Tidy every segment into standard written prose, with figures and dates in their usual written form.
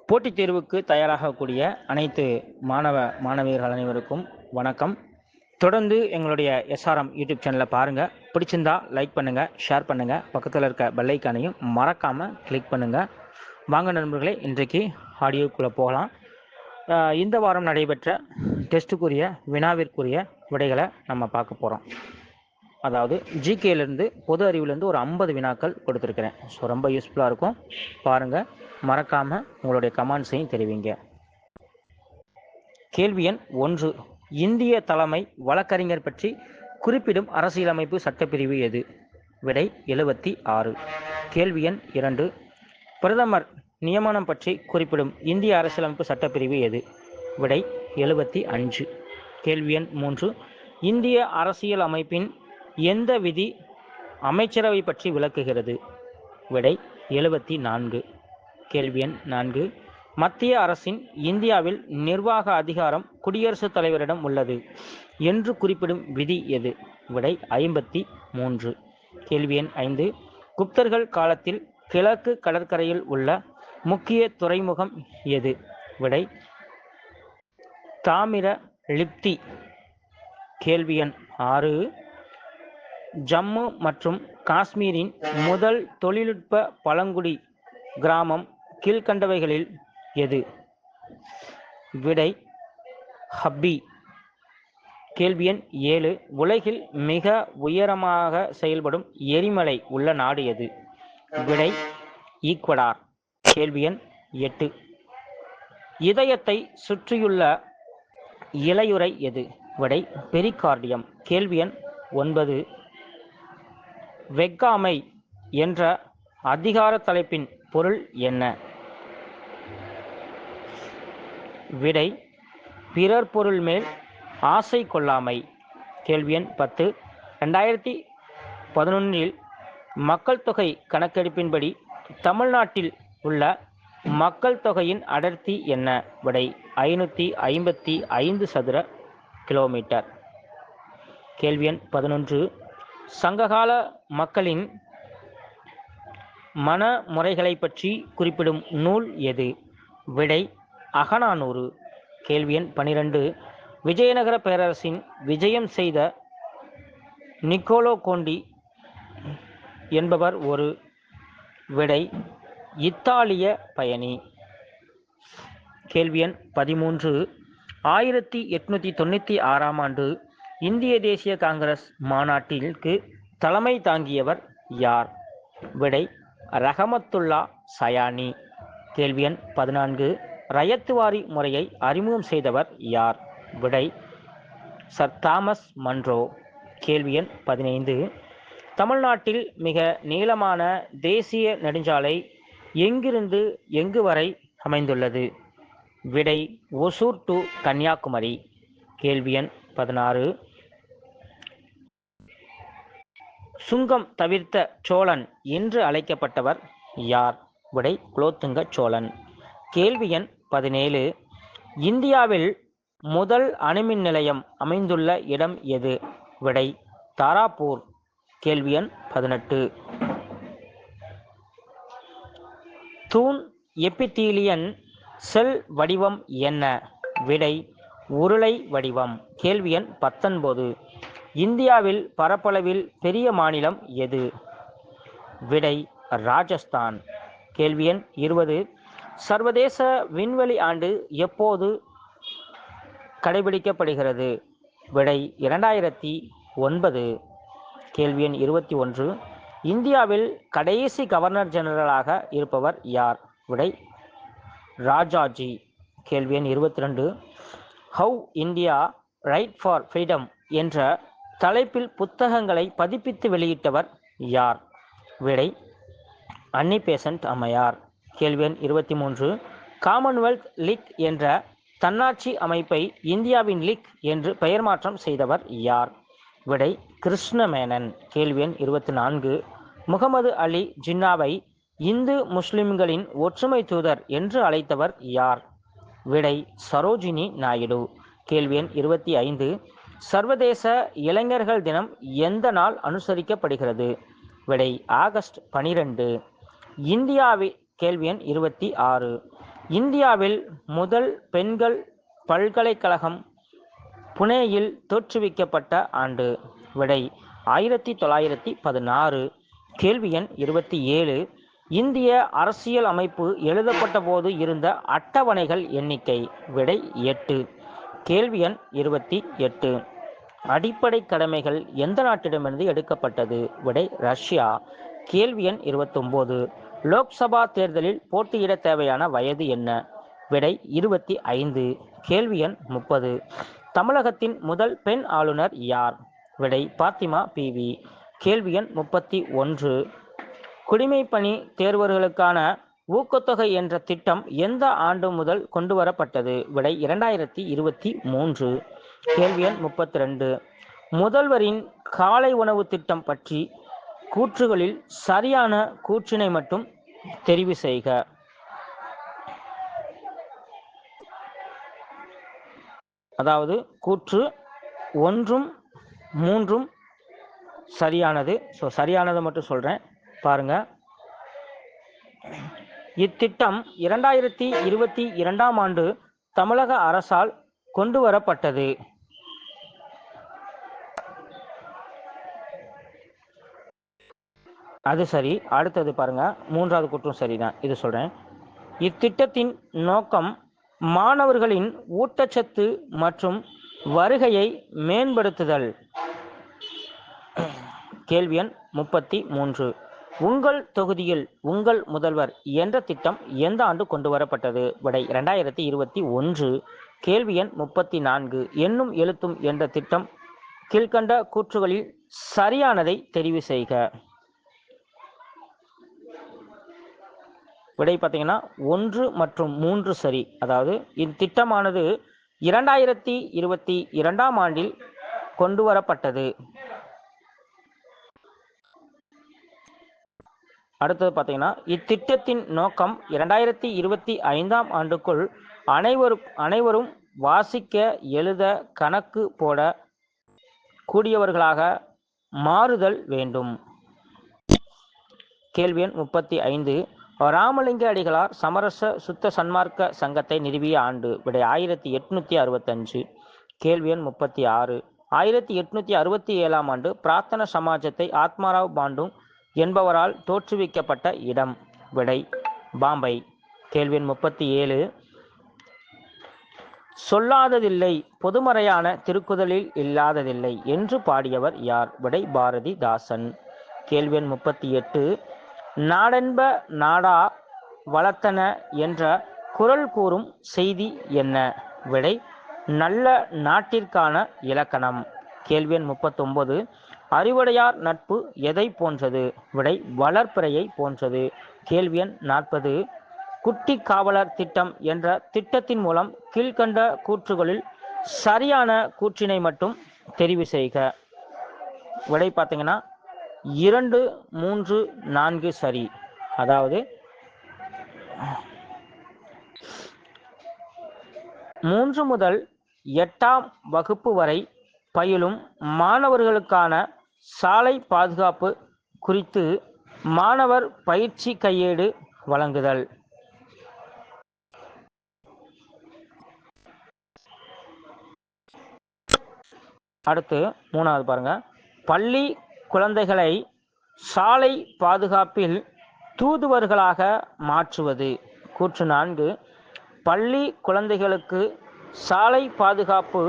போட்டித் தேர்வுக்கு தயாராகக்கூடிய அனைத்து மாணவியர்கள் அனைவருக்கும் வணக்கம். தொடர்ந்து எங்களுடைய எஸ்ஆர்எம் யூடியூப் சேனலை பாருங்கள். பிடிச்சிருந்தா லைக் பண்ணுங்கள், ஷேர் பண்ணுங்கள், பக்கத்தில் இருக்க பெல் ஐக்கானையும் மறக்காமல் கிளிக் பண்ணுங்கள். வாங்க நண்பர்களே, இன்றைக்கு ஆடியோக்குள்ளே போகலாம். இந்த வாரம் நடைபெற்ற டெஸ்ட்டுக்குரிய வினாவிற்குரிய விடைகளை நம்ம பார்க்க போகிறோம். அதாவது ஜிகேலேருந்து பொது அறிவுலேருந்து ஒரு 50 வினாக்கள் கொடுத்துருக்கிறேன். ஸோ ரொம்ப யூஸ்ஃபுல்லாக இருக்கும், பாருங்கள். மறக்காமல் உங்களுடைய கமெண்ட்ஸையும் தெரிவிங்க. கேள்வி எண் 1, இந்திய தலைமை வழக்கறிஞர் பற்றி குறிப்பிடும் அரசியலமைப்பு சட்டப்பிரிவு எது? விடை 76. கேள்வி எண் 2, பிரதமர் நியமனம் பற்றி குறிப்பிடும் இந்திய அரசியலமைப்பு சட்டப்பிரிவு எது? விடை 75. கேள்வி எண் 3, இந்திய அரசியல் அமைப்பின் எந்த விதி அமைச்சரவை பற்றி விளக்குகிறது? விடை 74. கேள்வி எண் 4, மத்திய அரசின் இந்தியாவில் நிர்வாக அதிகாரம் குடியரசுத் தலைவரிடம் உள்ளது என்று குறிப்பிடும் விதி எது? விடை 53. கேள்வி எண் 5, குப்தர்கள் காலத்தில் கிழக்கு கடற்கரையில் உள்ள முக்கிய துறைமுகம் எது? விடை தாமிரலிப்தி. கேள்வி எண் 6, ஜம்மு மற்றும் காஷ்மீரின் முதல் தொழில்நுட்ப பழங்குடி கிராமம் கீழ்கண்டவைகளில் எது? விடை ஹப்பி. கேள்வி எண் 7, உலகில் மிக உயரமாக செயல்படும் எரிமலை உள்ள நாடு எது? விடை ஈக்வடார். கேள்வி எண் 8, இதயத்தை சுற்றியுள்ள இலையுறை எது? விடை பெரிகார்டியம். கேள்வி எண் 9, வெக்காமை என்ற அதிகார தலைப்பின் பொருள் என்ன? விடை பிறர் பொருள் மேல் ஆசை கொள்ளாமை. கேள்வி எண் 10, 2011 மக்கள் தொகை கணக்கெடுப்பின்படி தமிழ்நாட்டில் உள்ள மக்கள் தொகையின் அடர்த்தி என்ன? விடை 555 சதுர கிலோமீட்டர். கேள்வி எண் 11, சங்ககால மக்களின் மனமுறைகளை பற்றி குறிப்பிடும் நூல் எது? விடை அகநானூறு. கேள்வி எண் 12, விஜயநகர பேரரசின் விஜயம் செய்த நிக்கோலோ கோண்டி என்பவர் ஒரு? விடை இத்தாலிய பயணி. கேள்வி எண் 13, 1896ஆம் ஆண்டு இந்திய தேசிய காங்கிரஸ் மாநாட்டிற்கு தலைமை தாங்கியவர் யார்? விடை ரஹமத்துல்லா சயானி. கேள்வி எண் 14, ரயத்துவாரி முறையை அறிமுகம் செய்தவர் யார்? விடை சர் தாமஸ் மன்றோ. கேள்வி எண் 15, தமிழ்நாட்டில் மிக நீளமான தேசிய நெடுஞ்சாலை எங்கிருந்து எங்கு வரை அமைந்துள்ளது? விடை ஒசூர் டு கன்னியாகுமரி. கேள்வி எண் 16, சுங்கம் தவிர்த்த சோழன் என்று அழைக்கப்பட்டவர் யார்? விடை குலோத்துங்க சோழன். கேள்வி எண் 17, இந்தியாவில் முதல் அணுமின் நிலையம் அமைந்துள்ள இடம் எது? விடை தாராப்பூர். கேள்வி எண் 18, தூண் எபித்தீலியன் செல் வடிவம் என்ன? விடை உருளை வடிவம். கேள்வி எண் 19, இந்தியாவில் பரப்பளவில் பெரிய மாநிலம் எது? விடை ராஜஸ்தான். கேள்வி எண் 20, சர்வதேச விண்வெளி ஆண்டு எப்போது கடைபிடிக்கப்படுகிறது? விடை 2009. கேள்வி எண் 21, இந்தியாவில் கடைசி கவர்னர் ஜெனரலாக இருப்பவர் யார்? விடை ராஜாஜி. கேள்வி எண் 22, how India right for freedom என்ற தலைப்பில் புத்தகங்களை பதிப்பித்து வெளியிட்டவர் யார்? விடை அன்னி பெசன்ட் அம்மையார். கேள்வி எண் 23, காமன்வெல்த் லீக் என்ற தன்னாட்சி அமைப்பை இந்தியாவின் லீக் என்று பெயர் மாற்றம் செய்தவர் யார்? விடை கிருஷ்ணமேனன். கேள்வி எண் 24, முகமது அலி ஜின்னாவை இந்து முஸ்லிம்களின் ஒற்றுமை தூதர் என்று அழைத்தவர் யார்? விடை சரோஜினி நாயுடு. கேள்வி எண் 25, சர்வதேச இளைஞர்கள் தினம் எந்த நாள் அனுசரிக்கப்படுகிறது? விடை ஆகஸ்ட் 12. இந்தியாவில் கேள்வி எண் 26, இந்தியாவில் முதல் பெண்கள் பல்கலைக்கழகம் புனேயில் தோற்றுவிக்கப்பட்ட ஆண்டு. விடை 1916. கேள்வி எண் 27. இந்திய அரசியல் அமைப்பு எழுதப்பட்ட போது இருந்த அட்டவணைகள் எண்ணிக்கை. விடை 8. கேள்வி எண் 28. அடிப்படை கடமைகள் எந்த நாட்டிடமிருந்து எடுக்கப்பட்டது? விடை ரஷ்யா. கேள்வி எண் 29. லோக்சபா தேர்தலில் போட்டியிட தேவையான வயது என்ன? விடை 25. கேள்வி எண் 30. தமிழகத்தின் முதல் பெண் ஆளுநர் யார்? விடை பாத்திமா பிவி. கேள்வி எண் 31. குடிமைப்பணி தேர்வர்களுக்கான ஊக்கத்தொகை என்ற திட்டம் எந்த ஆண்டு முதல் கொண்டு வரப்பட்டது? விடை 2023. கேள்வி எண் 32. முதல்வரின் காலை உணவு திட்டம் பற்றி கூற்றுகளில் சரியான கூற்றினை மட்டும் தெரிவு செய்க. அதாவது கூற்று 1, 3 சரியானது. சரியானதை மட்டும் சொல்றேன் பாருங்க. இத்திட்டம் 2022ஆம் ஆண்டு தமிழக அரசால் கொண்டு வரப்பட்டது. அது சரி. அடுத்தது பாருங்க, 3வது கூற்றும் சரிதான். இது சொல்றேன். இத்திட்டத்தின் நோக்கம் மாணவர்களின் ஊட்டச்சத்து மற்றும் வருகையை மேம்படுத்துதல். கேள்வி எண் 33. உங்கள் தொகுதியில் உங்கள் முதல்வர் என்ற திட்டம் எந்த ஆண்டு கொண்டு வரப்பட்டது? விடை 2021. கேள்வி எண் 34. எண்ணும் எழுத்தும் என்ற திட்டம் கீழ்கண்ட கூற்றுகளில் சரியானதை தெரிவு செய்க. விடை பார்த்தீங்கன்னா 1 மற்றும் 3 சரி. அதாவது இத்திட்டமானது 2022ஆம் ஆண்டில் கொண்டு வரப்பட்டது. அடுத்தது பார்த்தீங்கன்னா, இத்திட்டத்தின் நோக்கம் 2025ஆம் ஆண்டுக்குள் அனைவரும் வாசிக்க எழுத கணக்கு போட கூடியவர்களாக மாறுதல் வேண்டும். கேள்வி எண் 35. ராமலிங்க அடிகளார் சமரச சுத்த சன்மார்க்க சங்கத்தை நிறுவிய ஆண்டு. விடை 1865. கேள்வி எண் 36. 1867ஆம் ஆண்டு பிரார்த்தன சமாஜத்தை ஆத்மாராவ் பாண்டு என்பவரால் தோற்றுவிக்கப்பட்ட இடம். விடை பாம்பை. கேள்வி எண் 37. சொல்லாததில்லை பொதுமறையான திருக்குறளில் இல்லாததில்லை என்று பாடியவர் யார்? விடை பாரதிதாசன். கேள்வி எண் 38. நாடென்ப நாடா வளர்த்தன என்ற குறள் கூறும் செய்தி என்ன? விடை நல்ல நாட்டிற்கான இலக்கணம். கேள்வி எண் 39. அறிவுடையார் நட்பு எதை போன்றது? விடை வளர்ப்பிறையை போன்றது. கேள்வி எண் 40. குட்டி காவலர் திட்டம் என்ற திட்டத்தின் மூலம் கீழ்கண்ட கூற்றுகளில் சரியான கூற்றினை மட்டும் தெரிவு செய்க. விடை பார்த்தீங்கன்னா 2, 3, 4 சரி. அதாவது 3 முதல் 8ஆம் வகுப்பு வரை பயிலும் மாணவர்களுக்கான சாலை பாதுகாப்பு குறித்து மாணவர் பயிற்சி கையேடு வழங்குதல். அடுத்து 3வது பாருங்க. பள்ளி குழந்தைகளை சாலை பாதுகாப்பில் தூதுவர்களாக மாற்றுவது. கூற்று 4. பள்ளி குழந்தைகளுக்கு சாலை பாதுகாப்பு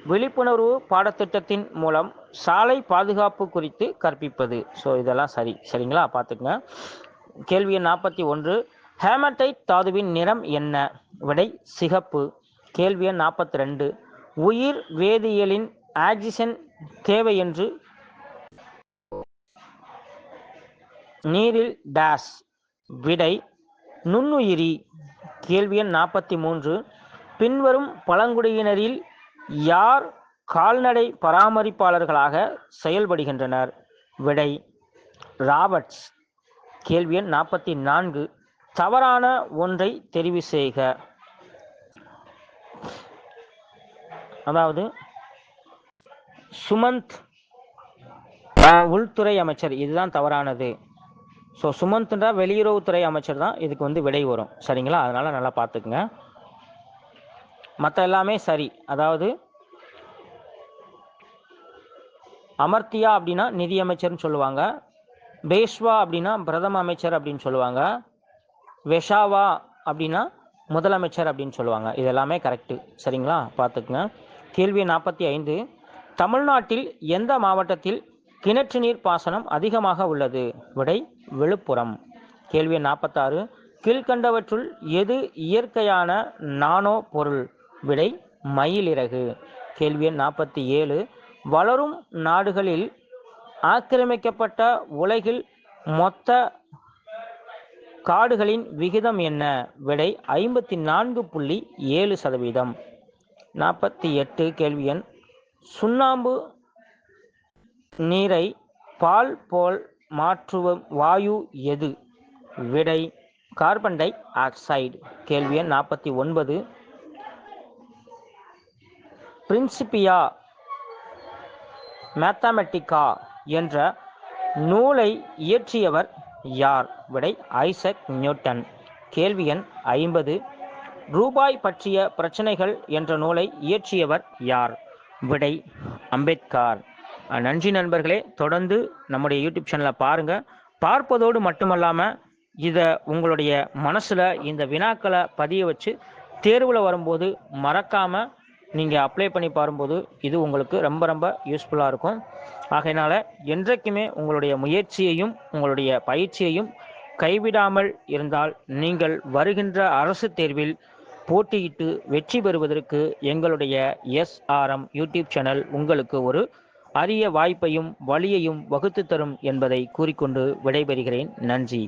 விழிப்புணர்வு பாடத்திட்டத்தின் மூலம் சாலை பாதுகாப்பு குறித்து கற்பிப்பது. இதெல்லாம் சரிங்களா? பார்த்துக்கங்க. கேள்வி எண் 41. ஹேமடைட் தாதுவின் நிறம் என்ன? விடை சிகப்பு. கேள்வி எண் 42. உயிர் வேதியியலின் ஆக்சிஜன் தேவை என்று நீரில் டேஸ். விடை நுண்ணுயிரி. கேள்வி எண் 43. பின்வரும் பழங்குடியினரில் யார் கால்நடை பராமரிப்பாளர்களாக செயல்படுகின்றனர்? விடை ராபர்ட்ஸ். கேள்வி எண் 44. தவறான ஒன்றை தெரிவு செய்க. அதாவது சுமந்த் உள்துறை அமைச்சர், இதுதான் தவறானது. ஸோ சுமந்த்ரா வெளியுறவுத்துறை அமைச்சர் தான் இதுக்கு வந்து விடை வரும். சரிங்களா? அதனால் நல்லா பார்த்துக்குங்க. மற்ற எல்லாமே சரி. அதாவது அமர்த்தியா அப்படின்னா நிதியமைச்சர்னு சொல்லுவாங்க. பேஷ்வா அப்படின்னா பிரதம அமைச்சர் அப்படின்னு சொல்லுவாங்க. வெஷாவா அப்படின்னா முதலமைச்சர் அப்படின்னு சொல்லுவாங்க. இது எல்லாமே கரெக்டு. சரிங்களா? பார்த்துக்குங்க. கேள்வி 45. தமிழ்நாட்டில் எந்த மாவட்டத்தில் கிணற்று நீர் பாசனம் அதிகமாக உள்ளது? விடை விழுப்புரம். கேள்வி 46. கீழ்கண்டவற்றுள் எது இயற்கையான நானோ பொருள்? விடை மயிலிறகு. கேள்வி 47. வளரும் நாடுகளில் ஆக்கிரமிக்கப்பட்ட உலகில் மொத்த காடுகளின் விகிதம் என்ன? விடை 54.7%. 48. கேள்வி எண் சுண்ணாம்பு நீரை பால் போல் மாற்றும் வாயு எது? விடை கார்பன் டை ஆக்சைடு. கேள்வி எண் 49. பிரின்சிபியா மேத்தமெட்டிக்கா என்ற நூலை இயற்றியவர் யார்? விடை ஐசக் நியூட்டன். கேள்வி எண் 50. ரூபாய் பற்றிய பிரச்சனைகள் என்ற நூலை இயற்றியவர் யார்? விடை அம்பேத்கர். நன்றி நண்பர்களே. தொடர்ந்து நம்முடைய யூடியூப் சேனலை பாருங்கள். பார்ப்பதோடு மட்டுமல்லாமல் இதை உங்களுடைய மனசில் இந்த வினாக்களை பதிய வச்சு தேர்வில் வரும்போது மறக்காமல் நீங்கள் அப்ளை பண்ணி பாரும்போது இது உங்களுக்கு ரொம்ப ரொம்ப யூஸ்ஃபுல்லாக இருக்கும். ஆகையினால் என்றைக்குமே உங்களுடைய முயற்சியையும் உங்களுடைய பயிற்சியையும் கைவிடாமல் இருந்தால் நீங்கள் வருகின்ற அரசு தேர்வில் போட்டியிட்டு வெற்றி பெறுவதற்கு எங்களுடைய SRM யூடியூப் சேனல் உங்களுக்கு ஒரு அரிய வாய்ப்பையும் வழியையும் வகுத்து தரும் என்பதை கூறிக்கொண்டு விடைபெறுகிறேன். நன்றி.